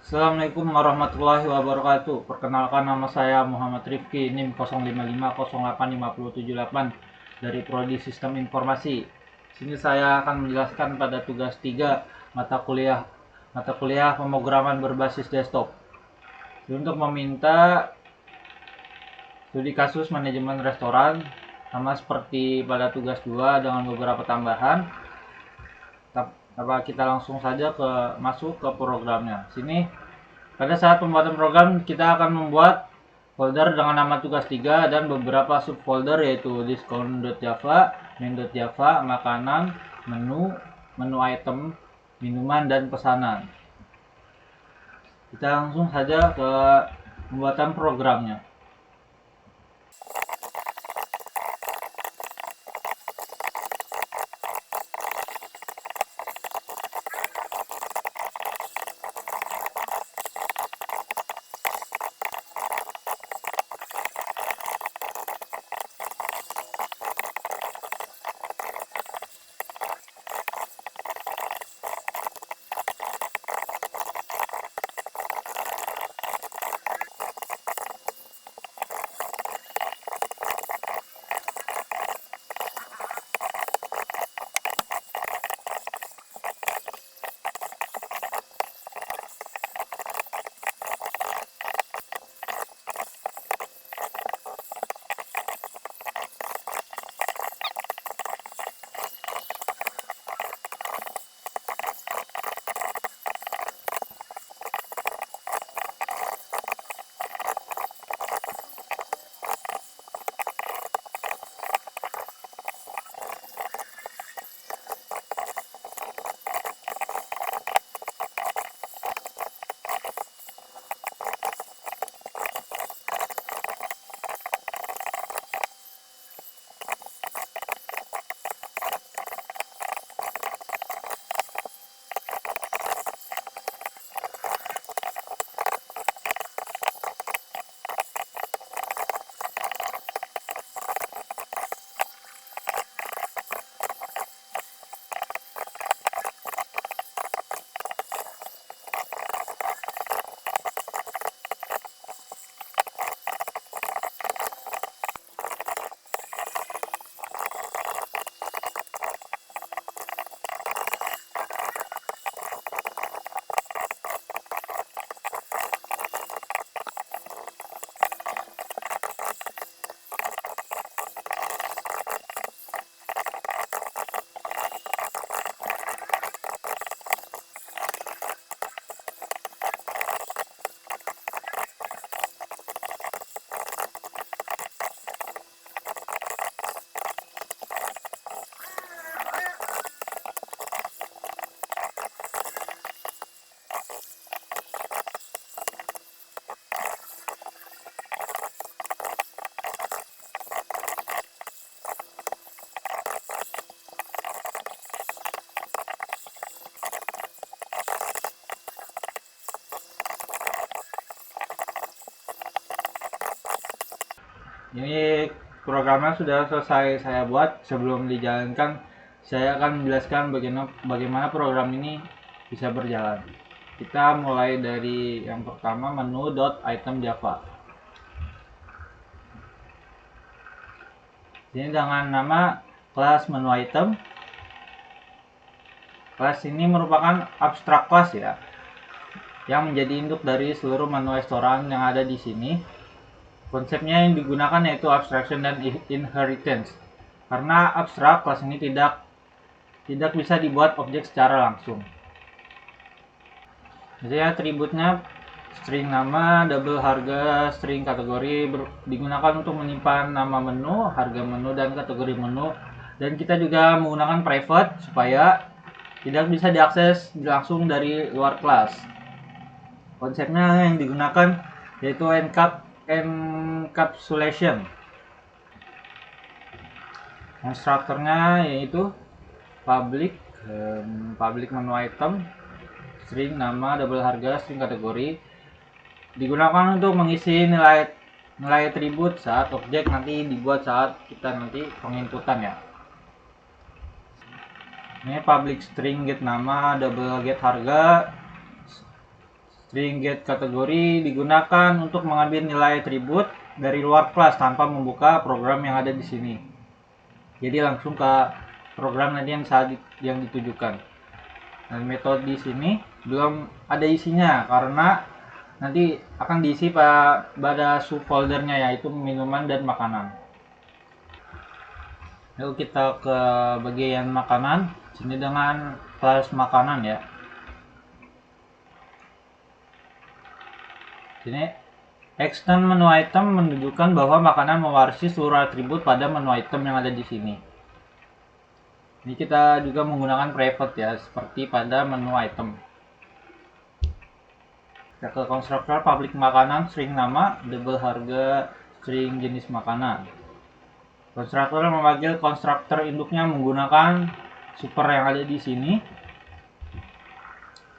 Assalamualaikum warahmatullahi wabarakatuh. Perkenalkan, nama saya Muhammad Rifki, NIM 05508578 dari Prodi Sistem Informasi. Sini saya akan menjelaskan pada tugas 3 mata kuliah pemrograman berbasis desktop. Untuk meminta studi kasus manajemen restoran sama seperti pada tugas 2 dengan beberapa tambahan. Kita langsung saja masuk ke programnya. Sini pada saat pembuatan program kita akan membuat folder dengan nama tugas 3 dan beberapa subfolder, yaitu diskon.java, main.java, makanan, menu item, minuman, dan pesanan. Kita langsung saja ke pembuatan programnya. Ini programnya sudah selesai saya buat. Sebelum dijalankan, saya akan menjelaskan bagaimana program ini bisa berjalan. Kita mulai dari yang pertama, menu.item.java. Ini dengan nama kelas menu item. Kelas ini merupakan abstrak kelas ya, yang menjadi induk dari seluruh menu restoran yang ada di sini. Konsepnya yang digunakan yaitu abstraction dan inheritance. Karena abstrak, kelas ini tidak bisa dibuat objek secara langsung. Jadi atributnya string nama, double harga, string kategori digunakan untuk menyimpan nama menu, harga menu, dan kategori menu. Dan kita juga menggunakan private supaya tidak bisa diakses langsung dari luar kelas. Konsepnya yang digunakan yaitu encapsulation. Konstruktornya yaitu public menu item, string nama, double harga, string kategori, digunakan untuk mengisi nilai atribut saat objek nanti dibuat saat kita nanti penginputan ya. Ini public string get nama, double get harga, String get kategori digunakan untuk mengambil nilai atribut dari luar kelas tanpa membuka program yang ada di sini. Jadi langsung ke program nanti yang ditujukan. Dan metode di sini belum ada isinya karena nanti akan diisi pada subfoldernya, yaitu minuman dan makanan. Lalu kita ke bagian makanan. Sini dengan kelas makanan ya. Sini extend menu item menunjukkan bahwa makanan mewarisi seluruh atribut pada menu item yang ada di sini. Ini kita juga menggunakan private ya, seperti pada menu item. Kita ke konstruktor public makanan, string nama, double harga, string jenis makanan. Konstruktor memanggil konstruktor induknya menggunakan super yang ada di sini.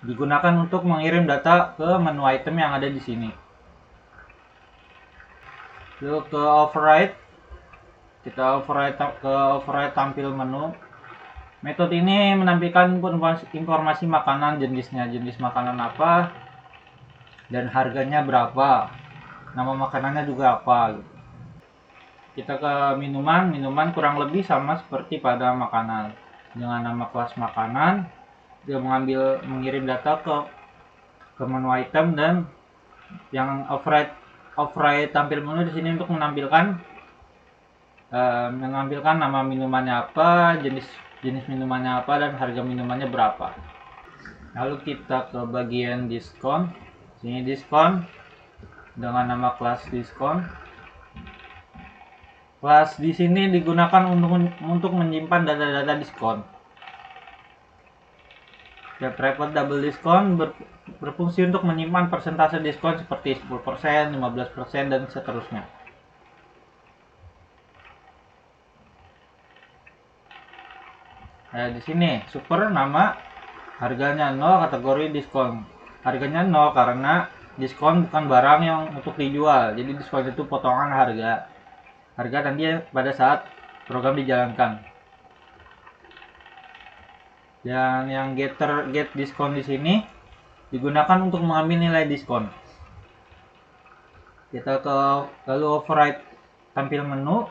Digunakan untuk mengirim data ke menu item yang ada di sini. Lalu ke override, kita override tampil menu. Metode ini menampilkan informasi makanan, jenis makanan apa, dan harganya berapa, nama makanannya juga apa gitu. Kita ke minuman kurang lebih sama seperti pada makanan, dengan nama kelas makanan. Dia mengirim data ke menu item, dan yang override tampil menu di sini untuk menampilkan nama minumannya apa, jenis minumannya apa, dan harga minumannya berapa. Lalu kita ke bagian diskon. Sini diskon dengan nama kelas diskon. Kelas di sini digunakan untuk menyimpan data-data diskon. Ya, private double diskon berfungsi untuk menyimpan persentase diskon seperti 10%, 15%, dan seterusnya. Nah, di sini super nama, harganya 0, kategori diskon. Harganya 0 karena diskon bukan barang yang untuk dijual. Jadi diskon itu potongan harga nanti pada saat program dijalankan. Dan yang get diskon di sini digunakan untuk mengambil nilai diskon. Kita lalu override tampil menu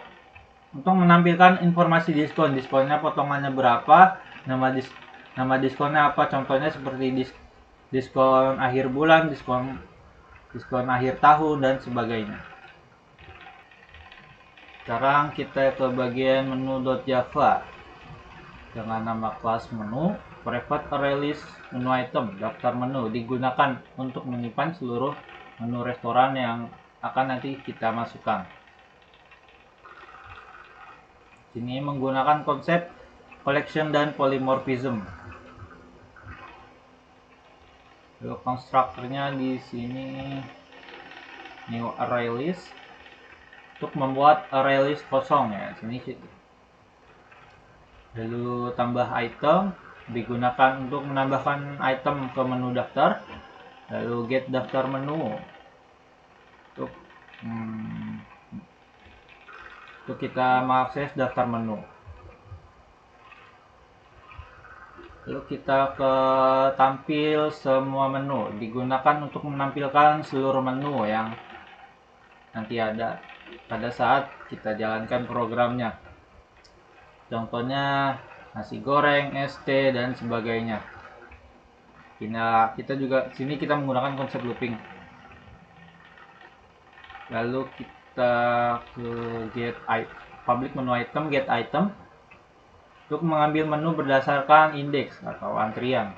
untuk menampilkan informasi diskon. Diskonnya potongannya berapa, nama diskonnya apa, contohnya seperti diskon akhir bulan, diskon akhir tahun, dan sebagainya. Sekarang kita ke bagian menu.java dengan nama kelas menu, private array list, menu item, daftar menu digunakan untuk menyimpan seluruh menu restoran yang akan nanti kita masukkan. Sini menggunakan konsep collection dan polymorphism. Lalu konstruktornya di sini new array list untuk membuat array list kosong ya. Sini lalu tambah item digunakan untuk menambahkan item ke menu daftar. Lalu get daftar menu untuk kita mengakses daftar menu. Lalu kita ke tampil semua menu, digunakan untuk menampilkan seluruh menu yang nanti ada pada saat kita jalankan programnya. Contohnya nasi goreng, ST, dan sebagainya. Kita juga sini kita menggunakan konsep looping. Lalu kita ke get public menu item, get item untuk mengambil menu berdasarkan indeks atau antrian.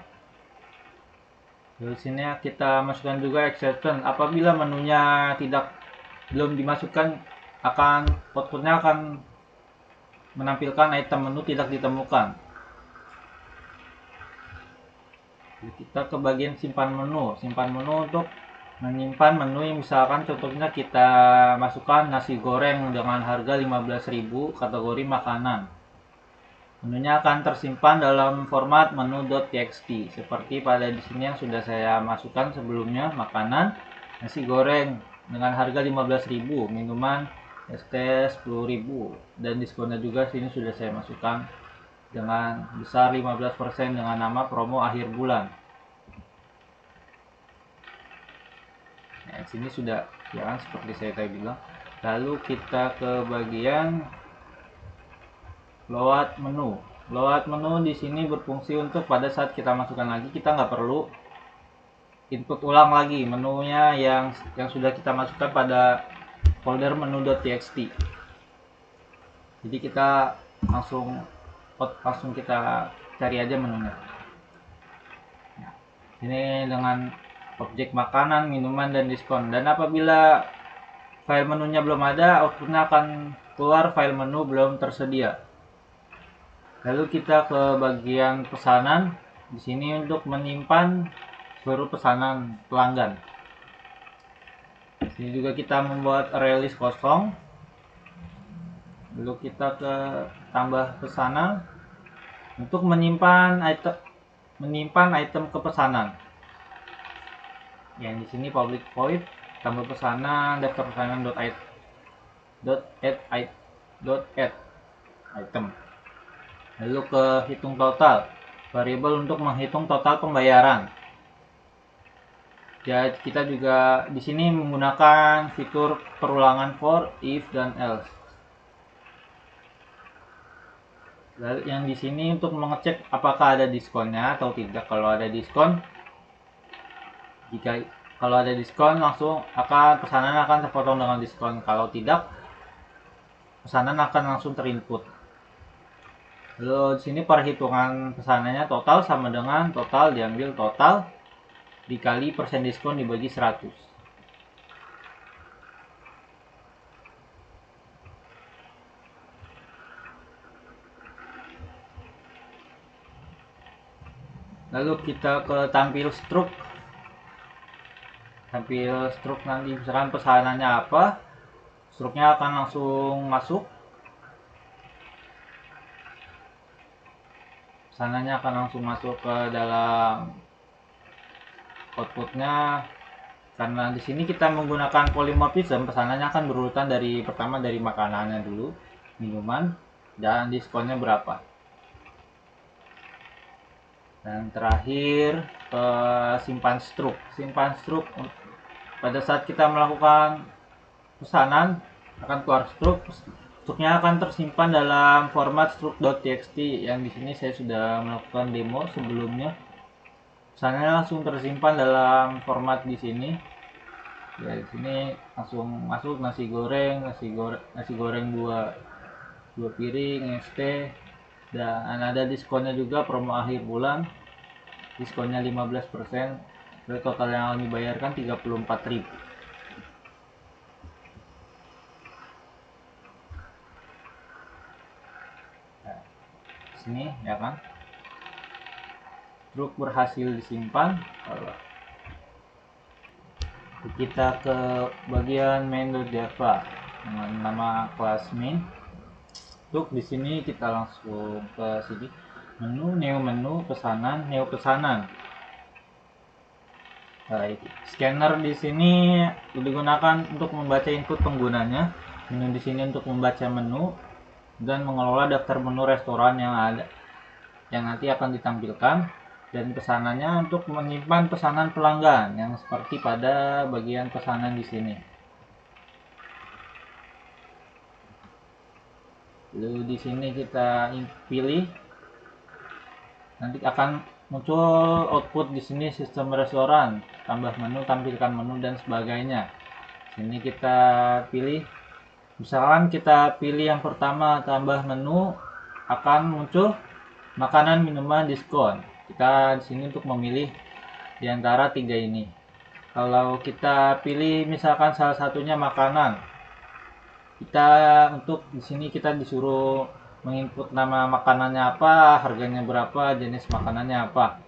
Lalu sini kita masukkan juga exception. Apabila menunya belum dimasukkan, outputnya akan menampilkan item menu tidak ditemukan. Lalu kita ke bagian simpan menu. Simpan menu untuk menyimpan menu yang misalkan contohnya kita masukkan nasi goreng dengan harga 15.000 kategori makanan. Menunya akan tersimpan dalam format menu.txt seperti pada di sini yang sudah saya masukkan sebelumnya. Makanan nasi goreng dengan harga 15.000, minuman ST 10.000, dan diskonnya juga sini sudah saya masukkan dengan besar 15% dengan nama promo akhir bulan. Nah, di sini sudah ya kan, seperti saya tadi bilang. Lalu kita ke bagian load menu. Load menu di sini berfungsi untuk pada saat kita masukkan lagi, kita nggak perlu input ulang lagi menunya yang sudah kita masukkan pada folder menu.txt. Jadi kita langsung kita cari aja menunya. Nah, ini dengan objek makanan, minuman, dan diskon. Dan apabila file menunya belum ada, outputnya akan keluar file menu belum tersedia. Lalu kita ke bagian pesanan. Di sini untuk menyimpan seluruh pesanan pelanggan. Di sini juga kita membuat array list kosong. Lalu kita ke tambah pesanan untuk menyimpan item ke pesanan. Yang di sini public void tambah pesanan daftar pesanan add item. Lalu ke hitung total, variabel untuk menghitung total pembayaran. Ya, kita juga di sini menggunakan fitur perulangan for, if, dan else. Lalu yang di sini untuk mengecek apakah ada diskonnya atau tidak. Kalau ada diskon, langsung pesanan akan terpotong dengan diskon. Kalau tidak, pesanan akan langsung terinput. Lalu di sini perhitungan pesanannya total sama dengan total diambil total dikali persen diskon dibagi 100. Lalu kita ke tampil struk. Nanti misalkan pesanannya apa, struknya akan langsung masuk. Pesanannya akan langsung masuk ke dalam outputnya. Karena di sini kita menggunakan polymorphism, pesanannya akan berurutan pertama dari makanannya dulu, minuman, dan diskonnya berapa. Dan terakhir simpan struk. Pada saat kita melakukan pesanan akan keluar struk. Struknya akan tersimpan dalam format struk.txt yang di sini saya sudah melakukan demo sebelumnya. Pesanannya langsung tersimpan dalam format di sini. Ya, di sini langsung masuk nasi goreng dua piring ST, dan ada diskonnya juga, promo akhir bulan, diskonnya 15%. Jadi total yang dibayarkan 34.000. Nah, sini ya kan, struk berhasil disimpan. Kita ke bagian main.java dengan nama kelas main. Untuk di sini kita langsung ke sini, neo menu pesanan. Scanner di sini digunakan untuk membaca input penggunanya. Menu di sini untuk membaca menu dan mengelola daftar menu restoran yang nanti akan ditampilkan. Dan pesanannya untuk menyimpan pesanan pelanggan yang seperti pada bagian pesanan di sini. Lalu di sini kita pilih, nanti akan muncul output di sini sistem restoran, tambah menu, tampilkan menu, dan sebagainya. Sini kita pilih, misalkan kita pilih yang pertama tambah menu, akan muncul makanan, minuman, diskon. Kita di sini untuk memilih di antara 3 ini. Kalau kita pilih misalkan salah satunya makanan, untuk di sini kita disuruh menginput nama makanannya apa, harganya berapa, jenis makanannya apa.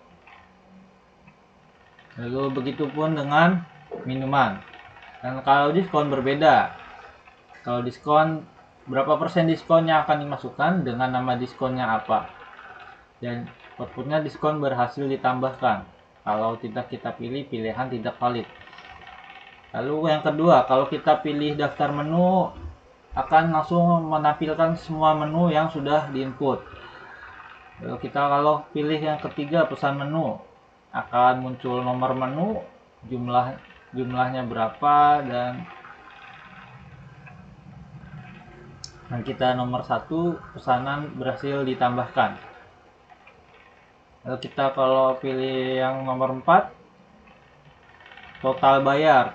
Lalu begitupun dengan minuman. Dan kalau diskon berbeda. Kalau diskon, berapa persen diskon yang akan dimasukkan dengan nama diskonnya apa. Dan outputnya diskon berhasil ditambahkan. Kalau tidak kita pilih, pilihan tidak valid. Lalu yang kedua, kalau kita pilih daftar menu, akan langsung menampilkan semua menu yang sudah diinput. Lalu kita kalau pilih yang ketiga, pesan menu, akan muncul nomor menu, jumlah jumlahnya berapa, dan kita nomor 1 pesanan berhasil ditambahkan. Lalu kita kalau pilih yang nomor 4, total bayar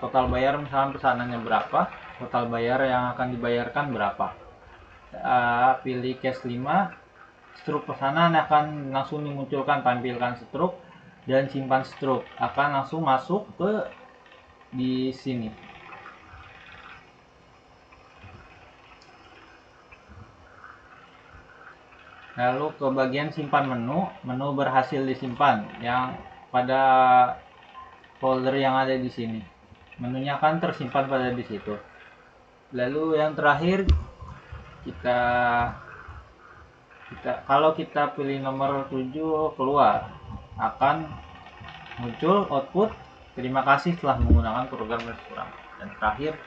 misalnya pesanannya berapa, total bayar yang akan dibayarkan berapa. Pilih case 5, struk pesanan akan langsung dimunculkan, tampilkan struk dan simpan struk akan langsung masuk ke di sini. Lalu ke bagian simpan menu berhasil disimpan yang pada folder yang ada di sini. Menunya akan tersimpan pada di situ. Lalu yang terakhir kita kalau kita pilih nomor 7 keluar, akan muncul output terima kasih telah menggunakan program restoran. Dan terakhir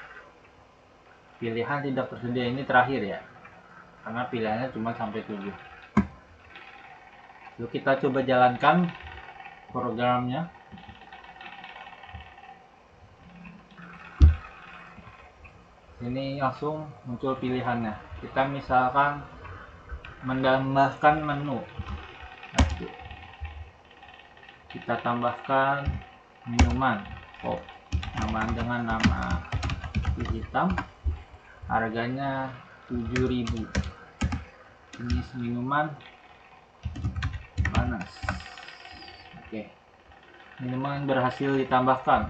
pilihan tidak tersedia, ini terakhir ya, karena pilihannya cuma sampai 7. Lalu kita coba jalankan programnya. Ini langsung muncul pilihannya. Kita misalkan menambahkan menu, kita tambahkan minuman pop dengan nama hitam, harganya 7.000. jenis minuman panas. Oke, minuman berhasil ditambahkan.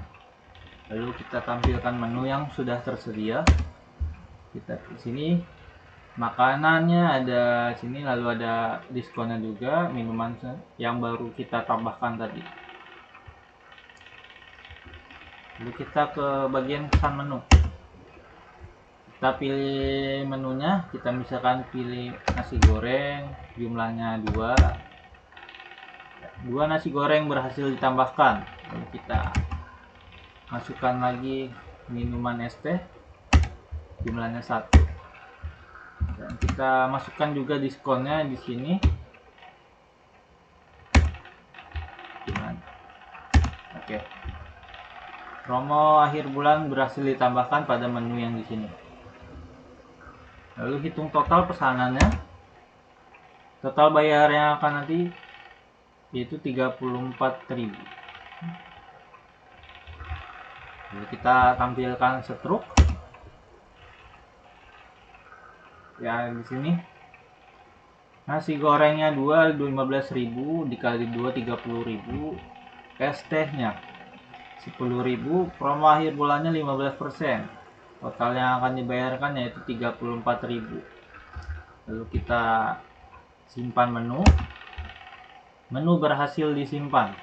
Lalu kita tampilkan menu yang sudah tersedia. Kita di sini makanannya ada sini, lalu ada diskonnya juga, minuman yang baru kita tambahkan tadi. Lalu kita ke bagian pesan menu. Kita pilih menunya, kita misalkan pilih nasi goreng, jumlahnya 2 nasi goreng berhasil ditambahkan. Lalu kita masukkan lagi minuman es teh, jumlahnya 1. Dan kita masukkan juga diskonnya di sini. Oke. Promo akhir bulan berhasil ditambahkan pada menu yang di sini. Lalu hitung total pesanannya. Total bayar yang akan nanti yaitu 34.000. Lalu kita tampilkan struk. Ya, di sini nasi gorengnya 2 15.000 dikali 2 30.000, es tehnya 10.000, promo akhir bulannya 15%. Total yang akan dibayarkan yaitu 34.000. Lalu kita simpan menu. Menu berhasil disimpan.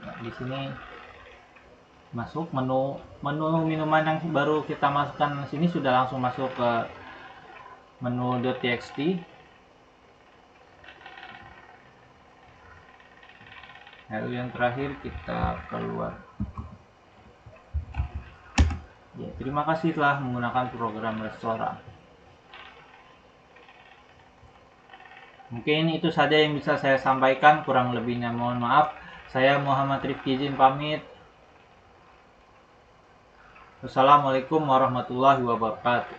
Nah, di sini masuk menu minuman yang baru kita masukkan di sini sudah langsung masuk ke menu.txt. Lalu yang terakhir kita keluar. Ya, terima kasih telah menggunakan program restoran. Mungkin itu saja yang bisa saya sampaikan, kurang lebihnya mohon maaf. Saya Muhammad Rifki izin pamit. Wassalamualaikum warahmatullahi wabarakatuh.